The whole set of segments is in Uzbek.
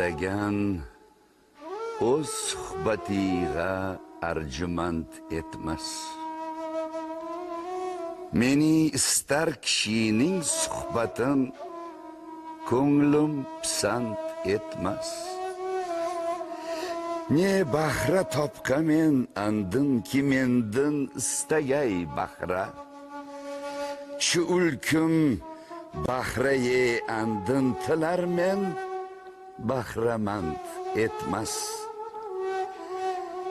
izlagan o'z suhbatiga arjumand etmas. Meni istar kishining suhbatin ko'nglim pisand etmas. Ne bahra topqamen andin ki mendin istagay bahra. Shu ulkum bahraye andin tilar men bahramand etmas.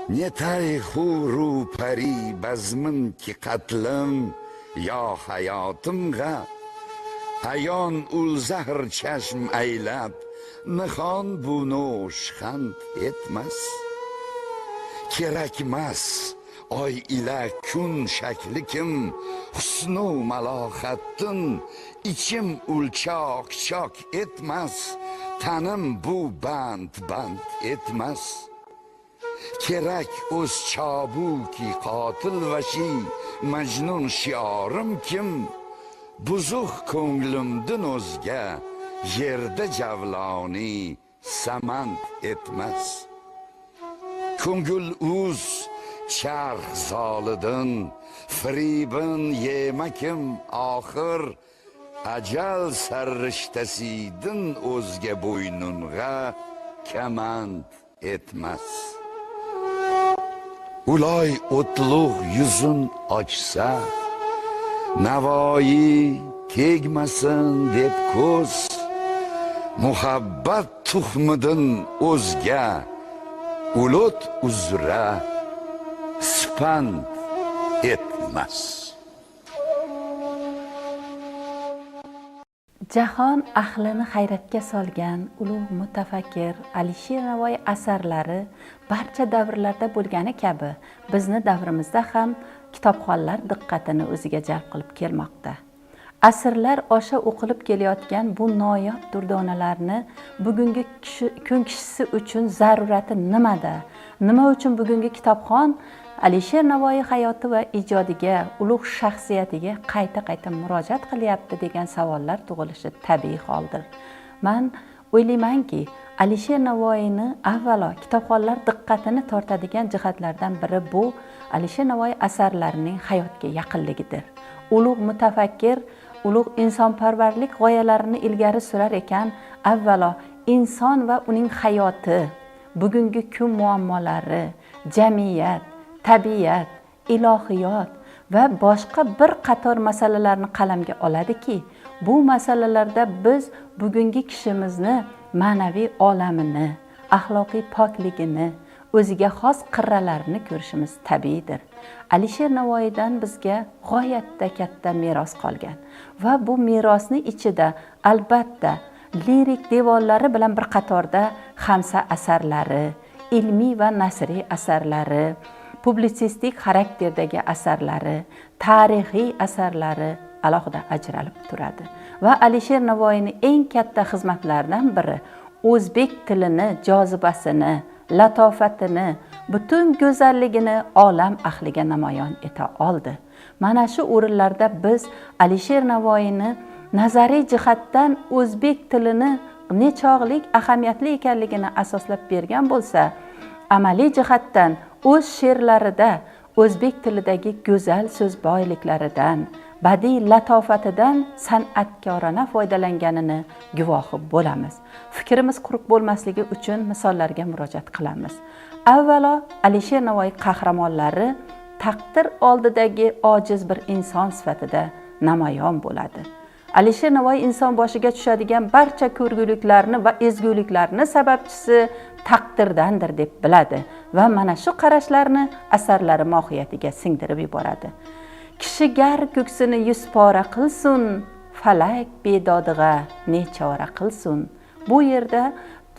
Ne tayxuru pari bazmin ki qatlim yo hayotimga ayon ul zahr chashm aylab nihon bu nosh xand etmas. Kerakmas oy ila kun shaklikim husnu malohattin ichim ulchoq chok etmas. Tanim bu band etmas. Kerak o'z chobuki qotil vashi majnun shiorim kim buzuq ko'nglimdin o'zga yerda javloni samand etmas. Ko'ngil uz charx zolidin fribin yemakim oxir ajal sarrishtasiydin o'zga bo'ynunga kamand etmas. Uloy o'tluq yuzun ochsa navoyi tegmasin deb ko'z muhabbat tuhmidin o'zga ulut uzra spand etmas. Jahon ahlini hayratga solgan ulug' mutafakkir Alisher Navoiy asarlari barcha davrlarda bo'lgani kabi bizni davrimizda ham kitobxonlar diqqatini o'ziga jalb qilib kelmoqda. Asrlar osha o'qilib kelayotgan bu noyob durdonalarni bugungi kun kishisi uchun zarurati nimada? Nima uchun bugungi kitobxon Alisher Navoiy hayoti va ijodiga, ulug' shaxsiyatiga qayta murojaat qilyapti degan savollar tug'ilishi tabiiy holdir. Men o'ylaymanki, Alisher Navoiyni avvalo kitobxonlar diqqatini tortadigan jihatlardan biri bu Alisher Navoiy asarlarining hayotga yaqinligidir. Ulug' mutafakkir, ulug' insonparvarlik g'oyalarini ilgari surar ekan, avvalo inson va uning hayoti, bugungi kun muammolari, jamiyat, tabiat, ilohiyot va boshqa bir qator masalalarni qalamga oladiki, bu masalalarda biz bugungi kishimizni ma'naviy olamini, axloqiy pokligini, o'ziga xos qirralarini ko'rishimiz tabiiydir. Alisher Navoiydan bizga g'oyatda katta meros qolgan va bu merosning ichida albatta lirik devonlari bilan bir qatorda xamsa asarlari, ilmiy va nasriy asarlari, publitsistik xarakterdagi asarlari, tarixiy asarlari alohida ajralib turadi. Va Alisher Navoiyning eng katta xizmatlaridan biri o'zbek tilini jozibasini, latofatini, butun go'zalligini olam ahliga namoyon eta oldi. Mana shu o'rinlarda biz Alisher Navoiyni nazariy jihatdan o'zbek tilini nechog'lik ahamiyatli ekanligini asoslab bergan bo'lsa, amaliy jihatdan o'z she'rlarida o'zbek tilidagi go'zal so'z boyliklaridan, badiiy latofatidan san'atkorona foydalanganini guvohi bo'lamiz. Fikrimiz quruq bo'lmasligi uchun misollarga murojaat qilamiz. Avvalo, Alisher Navoiy qahramonlari taqdir oldidagi ojiz bir inson sifatida namoyon bo'ladi. Alisher Navoiy inson boshiga tushadigan barcha ko'rguliklarni va ezguliklarni sababchisi taqdirdandir deb biladi va mana shu qarashlarni asarlari mohiyatiga singdirib yuboradi. Kishi gar ko'ksini yuz pora qilsin, falak bedodiga nechora qilsin. Bu yerda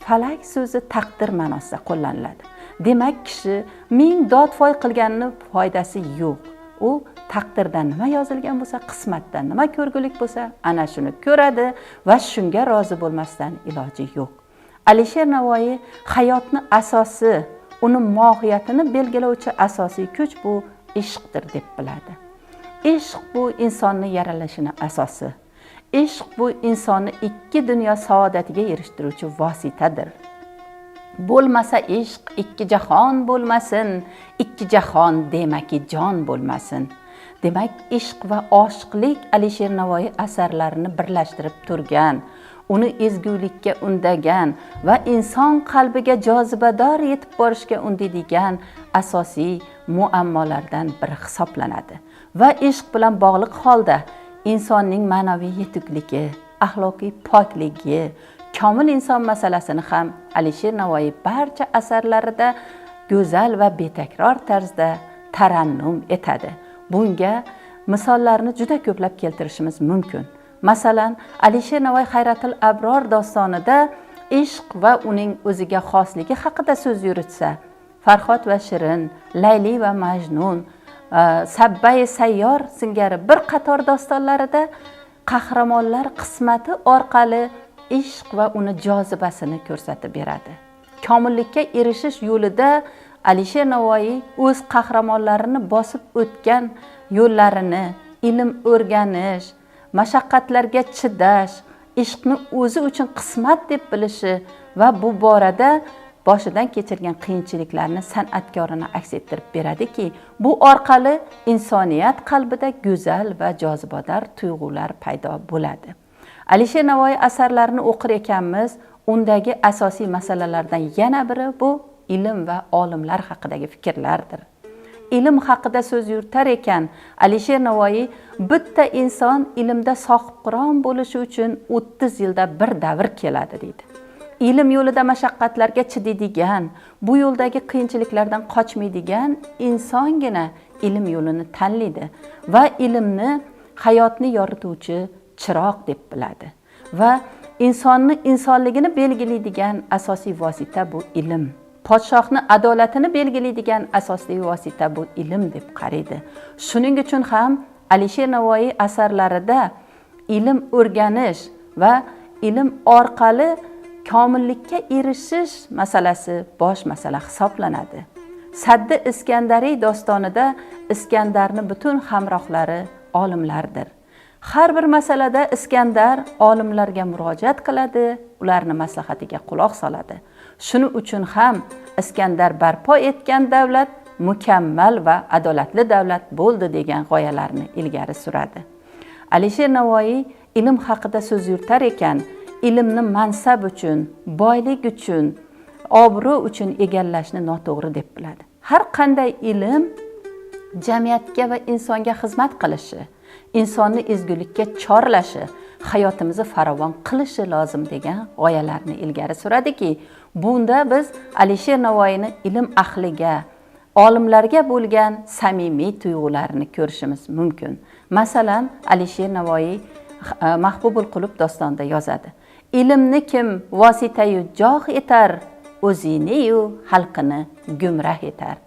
falak so'zi taqdir ma'nosida qo'llaniladi. Demak, kishi ming dodfoy qilganini foydasi yo'q. U taqdirdan nima yozilgan bo'lsa, qismatdan nima ko'rgulik bo'lsa, ana shuni ko'radi va shunga rozi bo'lmasdan iloji yo'q. Alisher Navoiy hayotning asosi, uni mohiyatini belgilovchi asosiy kuch bu ishqdir deb biladi. Ishq bu insonning yaralishini asosi. Ishq bu insonni ikki dunyo saodatiga erishtiruvchi vositadir. Bo'lmasa ishq, ikki jahon bo'lmasin, ikki jahon demaki jon bo'lmasin. Demak, ishq va oshiqlik Alisher Navoiy asarlarini birlashtirib turgan, uni ezgulikka undagan va inson qalbiga jozibador yetib borishga undaydigan asosiy muammolardan biri hisoblanadi. Va ishq bilan bog'liq holda insonning ma'naviy yetukligi, axloqiy pokligi, komil inson masalasini ham Alisher Navoiy barcha asarlarida go'zal va betakror tarzda tarannum etadi. Bunga misollarni juda ko'plab keltirishimiz mumkin. Masalan, Alisher Navoiy Hayratul Abror dostonida ishq va uning o'ziga xosligi haqida so'z yuritsa, Farhod va Shirin, Layli va Majnun, Sabbai Sayyor singari bir qator dostonlarida qahramonlar qismati orqali ishq va uni jozibasini ko'rsatib beradi. Komillikka erishish yo'lida Alisher Navoiy o'z qahramonlarini bosib o'tgan yo'llarini, ilm o'rganish, mashaqqatlarga chidash, ishqni o'zi uchun qismat deb bilishi va bu borada boshidan kechirgan qiyinchiliklarni san'atkorini aks ettirib beradiki, bu orqali insoniyat qalbida go'zal va jozibador tuyg'ular paydo bo'ladi. Alisher Navoiy asarlarini o'qir ekanmiz, undagi asosiy masalalardan yana biri bu ilm va olimlar haqidagi fikrlardir. Ilm haqida so'z yuritar ekan, Alisher Navoiy bitta inson ilmda sohibqiron bo'lishi uchun 30 yilda bir davr keladi deydi. Ilm yo'lida mashaqqatlarga chidaydigan, bu yo'ldagi qiyinchiliklardan qochmaydigan insongina ilm yo'lini tanlaydi va ilmni hayotni yorituvchi chiroq deb biladi. Va insonni insonligini belgilaydigan asosiy vosita bu ilm. Podshohni adolatini belgilaydigan asosiy vosita bu ilm deb qaraydi. Shuning uchun ham Alisher Navoiy asarlarida ilm o'rganish va ilm orqali komillikka erishish masalasi bosh masala hisoblanadi. Saddi Iskandariy dostonida Iskandarning butun hamrohlari olimlardir. Har bir masalada Iskandar olimlarga murojaat qiladi, ularni maslahatiga quloq soladi. Shuning uchun ham Iskandar barpo etgan davlat mukammal va adolatli davlat bo'ldi degan g'oyalarni ilgari suradi. Alisher Navoiy ilm haqida so'z yuritar ekan, ilmni mansab uchun, boylik uchun, obro' uchun egallashni noto'g'ri deb biladi. Har qanday ilm jamiyatga va insonga xizmat qilishi, insonni ezgulikka chorlashi, hayotimizni farovon qilishi lozim degan g'oyalarni ilgari suradiki, bunda biz Alisher Navoiyni ilm ahliga, olimlarga bo'lgan samimiy tuyg'ularini ko'rishimiz mumkin. Masalan, Alisher Navoiy Mahbubul Qulub dostonida yozadi: ilmni kim vositayu joh etar, o'zini-yu xalqini gumrah etar.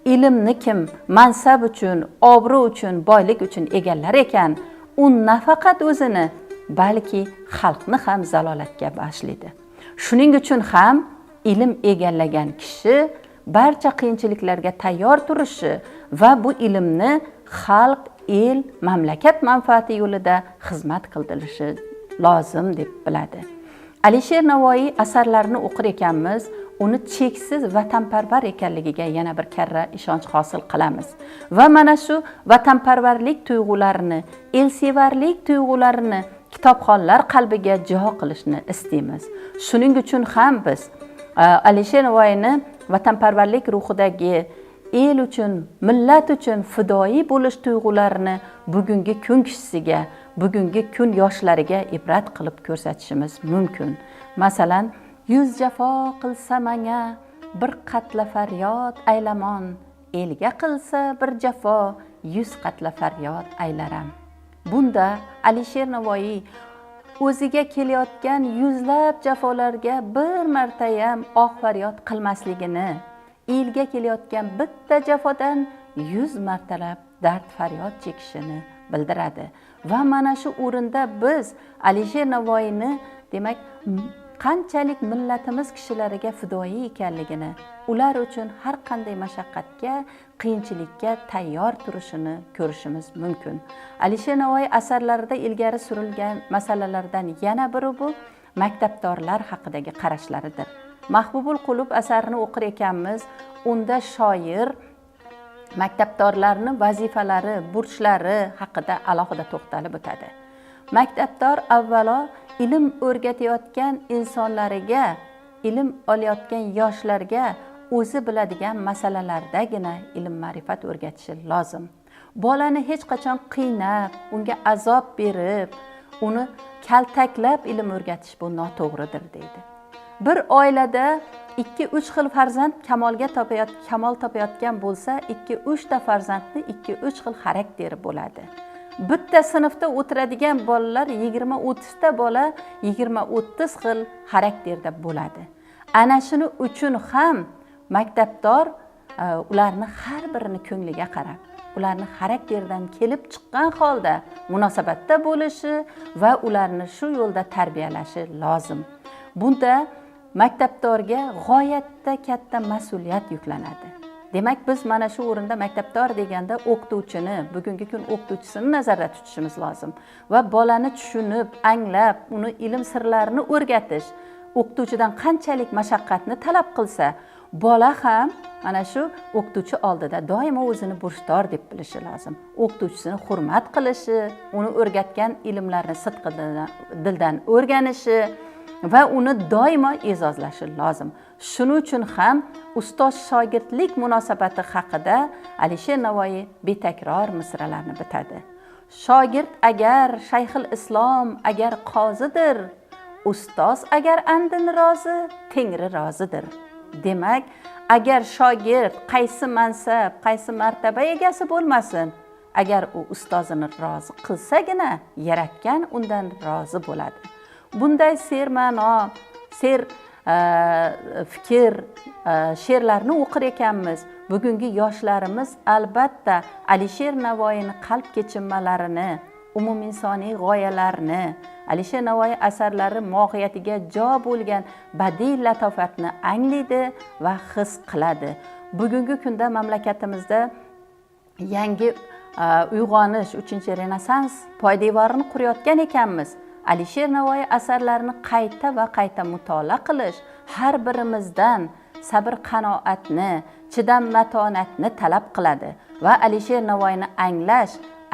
Ilmni kim mansab uchun, obro' uchun, boylik uchun egallar ekan, u nafaqat o'zini, balki xalqni ham zalolatga boshlaydi. Shuning uchun ham ilm egallagan kishi barcha qiyinchiliklarga tayyor turishi va bu ilmni xalq, el, mamlakat manfaati yo'lida xizmat qildirishi lozim deb biladi. Alisher Navoiy asarlarini o'qir ekanmiz, uni cheksiz vatanparvar ekanligiga yana bir karra ishonch hosil qilamiz. Va mana shu vatanparvarlik tuyg'ularini, elsevarlik tuyg'ularini kitobxonlar qalbiga jo qilishni istaymiz. Shuning uchun ham biz Alisher Navoiyni vatanparvarlik ruhidagi el uchun, millat uchun fidoyi bo'lish tuyg'ularini bugungi kun kishisiga, bugungi kun yoshlariga ibrat qilib ko'rsatishimiz mumkin. Masalan, 100 jafo qilsa menga bir qatla faryod aylamon, elga qilsa bir jafo 100 qatla faryod aylaram. Bunda Alisher Navoiy o'ziga kelayotgan yuzlab jafolarga bir martayam oh faryod qilmasligini, elga kelayotgan bitta jafodan 100 martalab dard faryod chekishini bildiradi. Va mana shu o'rinda biz Alisher Navoiyni, demak, qanchalik millatimiz kishilariga fidoyi ekanligini, ular uchun har qanday mashaqqatga, qiyinchilikka tayyor turishini ko'rishimiz mumkin. Alisher Navoiy asarlarida ilgari surilgan masalalardan yana biri bu maktabdorlar haqidagi qarashlaridir. Mahbubul Qulub asarini o'qir ekanmiz. Unda shoir maktabdorlarning vazifalari, burchlari haqida alohida to'xtalib o'tadi. Maktabdor avvalo ilm o'rgatayotgan insonlariga, ilm olayotgan yoshlarga o'zi biladigan masalalardagina ilm ma'rifat o'rgatishi lozim. Bolani hech qachon qiynab, unga azob berib, uni kaltaklab ilm o'rgatish bu noto'g'ridir deydi. Bir oilada 2-3 xil farzand kamol topayotgan bo'lsa, 2-3 ta farzandni 2-3 xil xarakteri bo'ladi. Bitta sinfda o'tiradigan bolalar 20-30 ta bola 20-30 xil xarakterda bo'ladi. Ana shuning uchun ham maktabdor ularni har birini ko'ngliga qarab, ularni xarakteridan kelib chiqqan holda munosabatda bo'lishi va ularni shu yo'lda tarbiyalashi lozim. Bunda maktabdorga g'oyatda katta mas'uliyat yuklanadi. Demak, biz mana shu o'rinda maktabdor deganda o'qituvchini, bugungi kun o'qituvchisini nazarda tutishimiz lozim va bolani tushunib, anglab, uni ilm sirlarini o'rgatish o'qituvchidan qanchalik mashaqqatni talab qilsa, bola ham mana shu o'qituvchi oldida doimo o'zini burchdor deb bilishi lozim. O'qituvchisini hurmat qilishi, uni o'rgatgan ilmlarni sidqidildan o'rganishi va uni doimo e'zozlashi lozim. Shuning uchun ham ustoz-shogirdlik munosabati haqida Alisher Navoiy betakror misralarni bitadi. Shogird agar Shayxul Islom agar qozidir, ustoz agar andin rozi, Tengri rozidir. Demak, agar shogird qaysi mansab, qaysi martaba egasi bo'lmasin, agar u ustozini rozi qilsagina, yaratgan undan rozi bo'ladi. Bunday serma'no, fikr, she'rlarni o'qir ekanmiz. Bugungi yoshlarimiz albatta Alisher Navoiyning qalb kechinmalarini, umuminsoniy g'oyalarni, Alisher Navoiy asarlari mohiyatiga jo bo'lgan badiiy latofatni anglaydi va his qiladi. Bugungi kunda mamlakatimizda yangi uyg'onish, 3-renessans poydevorini qurayotgan ekanmiz. Alisher Navoiy asarlarini qayta va qayta mutolaa qilish har birimizdan sabr-qanoatni, chidam-matonatni talab qiladi va Alisher Navoiyni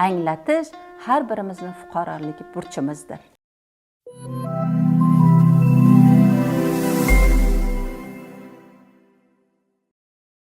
anglatish har birimizning fuqaroligi burchimizdir.